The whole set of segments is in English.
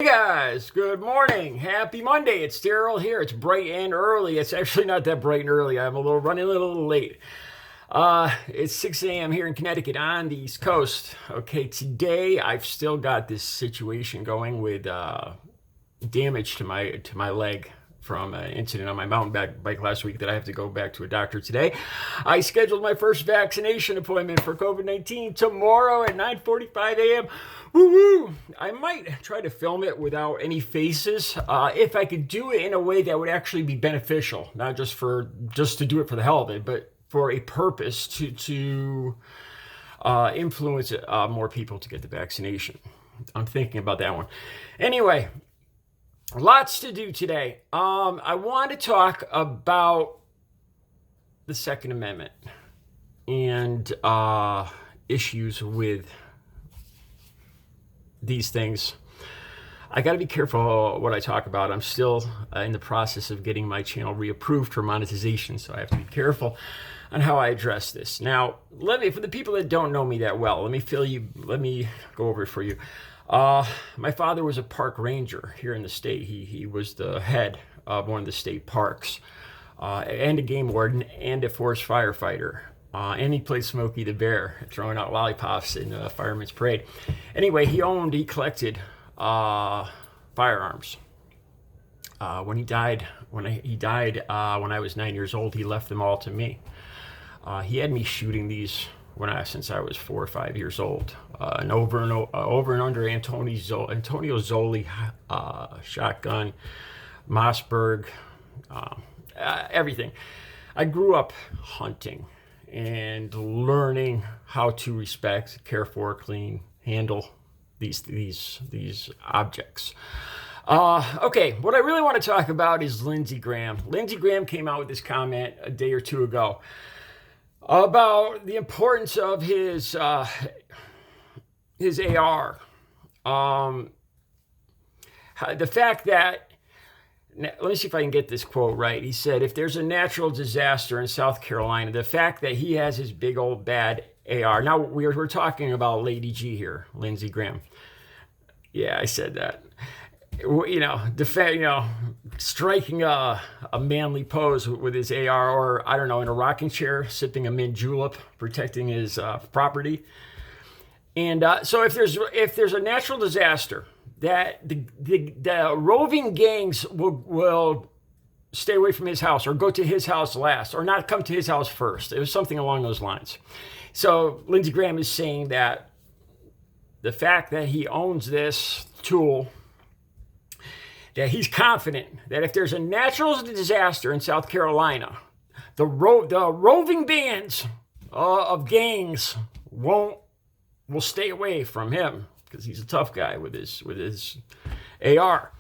Hey guys, good morning. Happy Monday. It's Daryl here. It's bright and early. It's actually not that bright and early. I'm running a little late. It's 6 a.m. here in Connecticut on the East Coast. Okay, today I've still got this situation going with damage to my leg from an incident on my mountain bike last week that I have to go back to a doctor today. I scheduled my first vaccination appointment for COVID-19 tomorrow at 9:45 a.m. Woo-woo! I might try to film it without any faces, if I could do it in a way that would actually be beneficial, not just to do it for the hell of it, but for a purpose to influence more people to get the vaccination. I'm thinking about that one. Anyway, lots to do today. I want to talk about the Second Amendment and issues with these things. I got to be careful what I talk about. I'm still in the process of getting my channel reapproved for monetization, so I have to be careful on how I address this. Now, for the people that don't know me that well, let me go over it for you. My father was a park ranger here in the state. He was the head of one of the state parks, and a game warden and a forest firefighter. And he played Smokey the Bear, throwing out lollipops in the fireman's parade. Anyway, he collected firearms. When he died when I was 9 years old, he left them all to me. He had me shooting these since I was 4 or 5 years old, and over and under Antonio Zoli shotgun, Mossberg, everything. I grew up hunting and learning how to respect, care for, clean, handle these objects. Okay, what I really want to talk about is Lindsey Graham. Lindsey Graham came out with this comment a day or two ago about the importance of his AR. The fact that, let me see if I can get this quote right. He said, if there's a natural disaster in South Carolina, the fact that he has his big old bad AR. Now, we're talking about Lady G here, Lindsey Graham. Yeah, I said that. Striking a manly pose with his AR, or I don't know, in a rocking chair, sipping a mint julep, protecting his property. And so if there's a natural disaster, that the roving gangs will stay away from his house, or go to his house last, or not come to his house first. It was something along those lines. So Lindsey Graham is saying that the fact that he owns this tool, that he's confident that if there's a natural disaster in South Carolina, the roving bands of gangs will stay away from him, because he's a tough guy with his AR.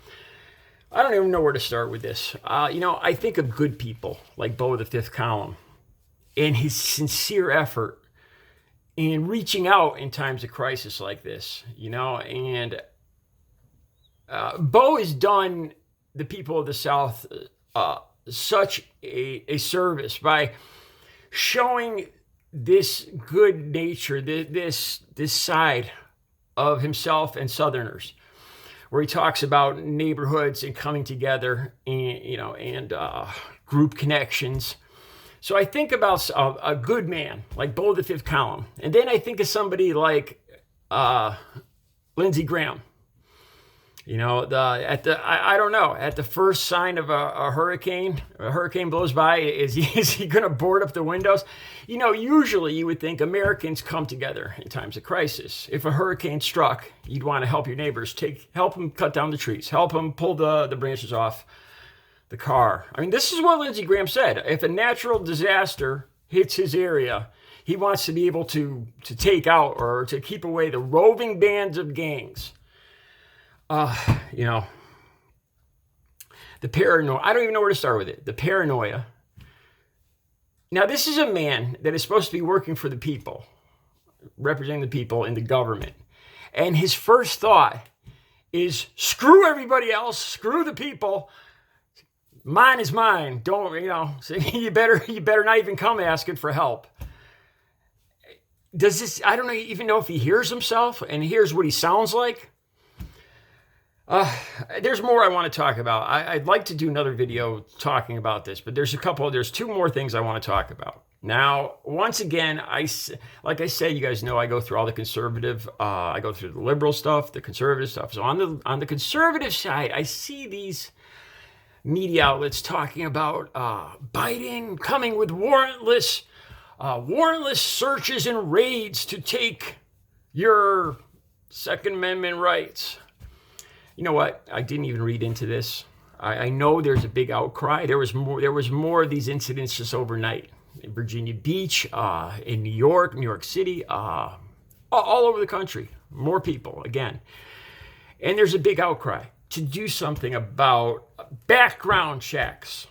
I don't even know where to start with this. I think of good people like Bo of the Fifth Column and his sincere effort in reaching out in times of crisis like this, and Bo has done the people of the South such a service by showing this good nature, this side of himself and Southerners, where he talks about neighborhoods and coming together, and group connections. So I think about a good man like Bo of the Fifth Column, and then I think of somebody like Lindsey Graham. At the first sign of a hurricane blows by, is he going to board up the windows? Usually you would think Americans come together in times of crisis. If a hurricane struck, you'd want to help your neighbors, help them cut down the trees, help them pull the branches off the car. I mean, this is what Lindsey Graham said. If a natural disaster hits his area, he wants to be able to take out or to keep away the roving bands of gangs. The paranoia. I don't even know where to start with it. The paranoia. Now, this is a man that is supposed to be working for the people, representing the people in the government. And his first thought is, screw everybody else, screw the people. Mine is mine. Don't, so you better not even come asking for help. I don't even know if he hears himself and hears what he sounds like. There's more I want to talk about. I'd like to do another video talking about this, but there's two more things I want to talk about. Now, once again, like I said, you guys know I go through all the conservative, I go through the liberal stuff, the conservative stuff. So on the conservative side, I see these media outlets talking about Biden coming with warrantless searches and raids to take your Second Amendment rights. You know what? I didn't even read into this. I know there's a big outcry. There was more of these incidents just overnight in Virginia Beach, in New York City, all over the country. More people again, and there's a big outcry to do something about background checks,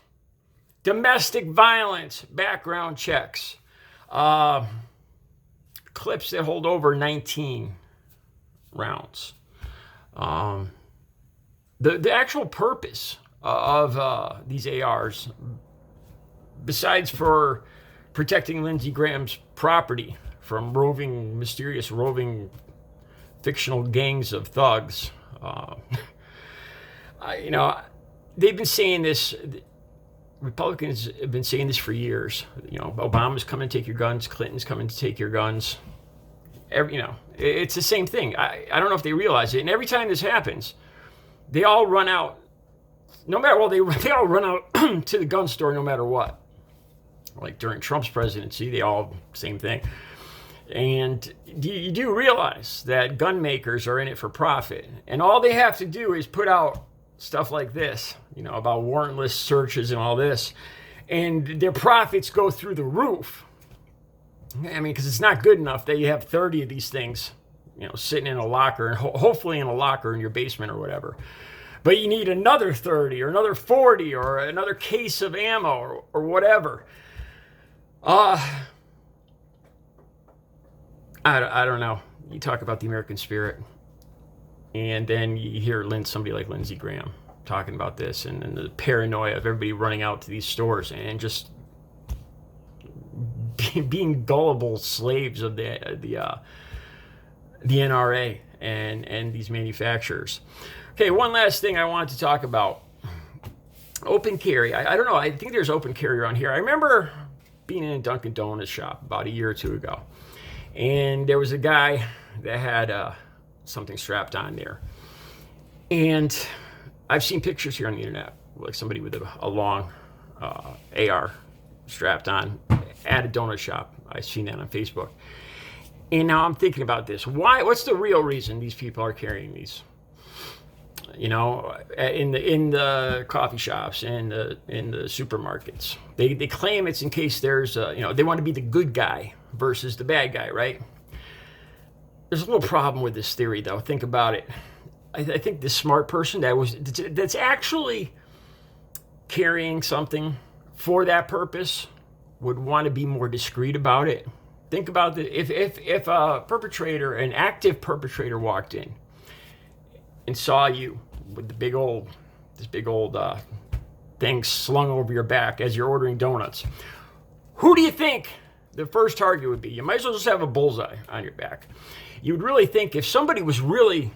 domestic violence background checks, clips that hold over 19 rounds. The actual purpose of these ARs, besides for protecting Lindsey Graham's property from mysterious roving fictional gangs of thugs, they've been saying this. Republicans have been saying this for years. Obama's coming to take your guns. Clinton's coming to take your guns. It's the same thing. I don't know if they realize it. And every time this happens, they all run out. They all run out to the gun store no matter what. Like during Trump's presidency, they all same thing. And you do realize that gun makers are in it for profit, and all they have to do is put out stuff like this, about warrantless searches and all this, and their profits go through the roof. Because it's not good enough that you have 30 of these things, sitting in a locker, and hopefully in a locker in your basement or whatever. But you need another 30 or another 40 or another case of ammo or whatever. I don't know. You talk about the American spirit, and then you hear somebody like Lindsey Graham talking about this, and the paranoia of everybody running out to these stores and just being gullible slaves of the NRA and these manufacturers. Okay, one last thing I wanted to talk about. Open carry. I don't know. I think there's open carry around here. I remember being in a Dunkin' Donuts shop about a year or two ago, and there was a guy that had something strapped on there. And I've seen pictures here on the internet, like somebody with a long AR strapped on at a donut shop. I've seen that on Facebook. And now I'm thinking about this. What's the real reason these people are carrying these? In the coffee shops and in the supermarkets. They claim it's in case there's they want to be the good guy versus the bad guy, right? There's a little problem with this theory, though. Think about it. I think the smart person that's actually carrying something for that purpose would want to be more discreet about it. Think about if a perpetrator, an active perpetrator, walked in and saw you with this big old thing slung over your back as you're ordering donuts, who do you think the first target would be? You might as well just have a bullseye on your back. You would really think if somebody was really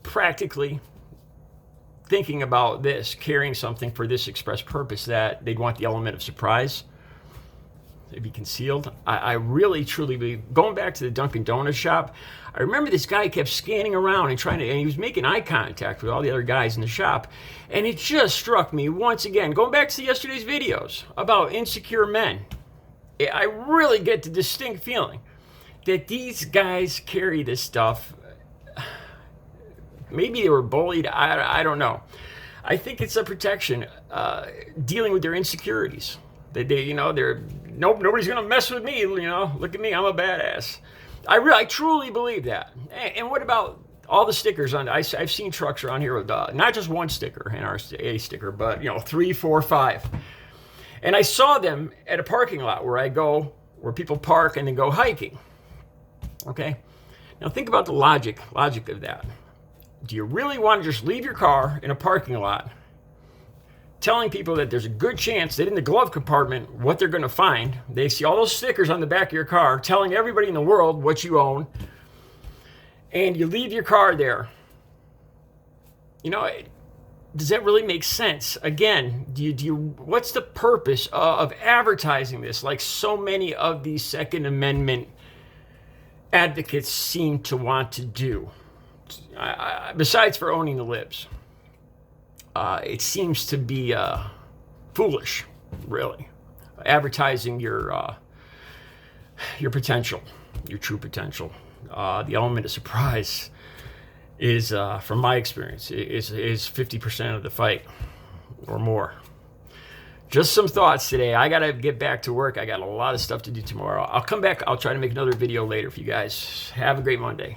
practically thinking about this, carrying something for this express purpose, that they'd want the element of surprise. It'd be concealed. I really, truly believe, going back to the Dunkin' Donuts shop, I remember this guy kept scanning around and and he was making eye contact with all the other guys in the shop. And it just struck me once again, going back to yesterday's videos about insecure men, I really get the distinct feeling that these guys carry this stuff. Maybe they were bullied. I don't know. I think it's a protection, dealing with their insecurities. Nobody's gonna mess with me. Look at me, I'm a badass. I truly believe that. And what about all the stickers on? I've seen trucks around here with not just one sticker, NRA sticker, but 3, 4, 5. And I saw them at a parking lot where people park and then go hiking. Okay, now think about the logic of that. Do you really want to just leave your car in a parking lot, telling people that there's a good chance that in the glove compartment, what they're going to find, they see all those stickers on the back of your car telling everybody in the world what you own, and you leave your car there does that really make sense? Again, what's the purpose of advertising this? Like so many of these Second Amendment advocates seem to want to do. Besides for owning the libs, it seems to be foolish, really, advertising your potential, your true potential. The element of surprise is, from my experience, is 50% of the fight or more. Just some thoughts today. I got to get back to work. I got a lot of stuff to do tomorrow. I'll come back. I'll try to make another video later for you guys. Have a great Monday.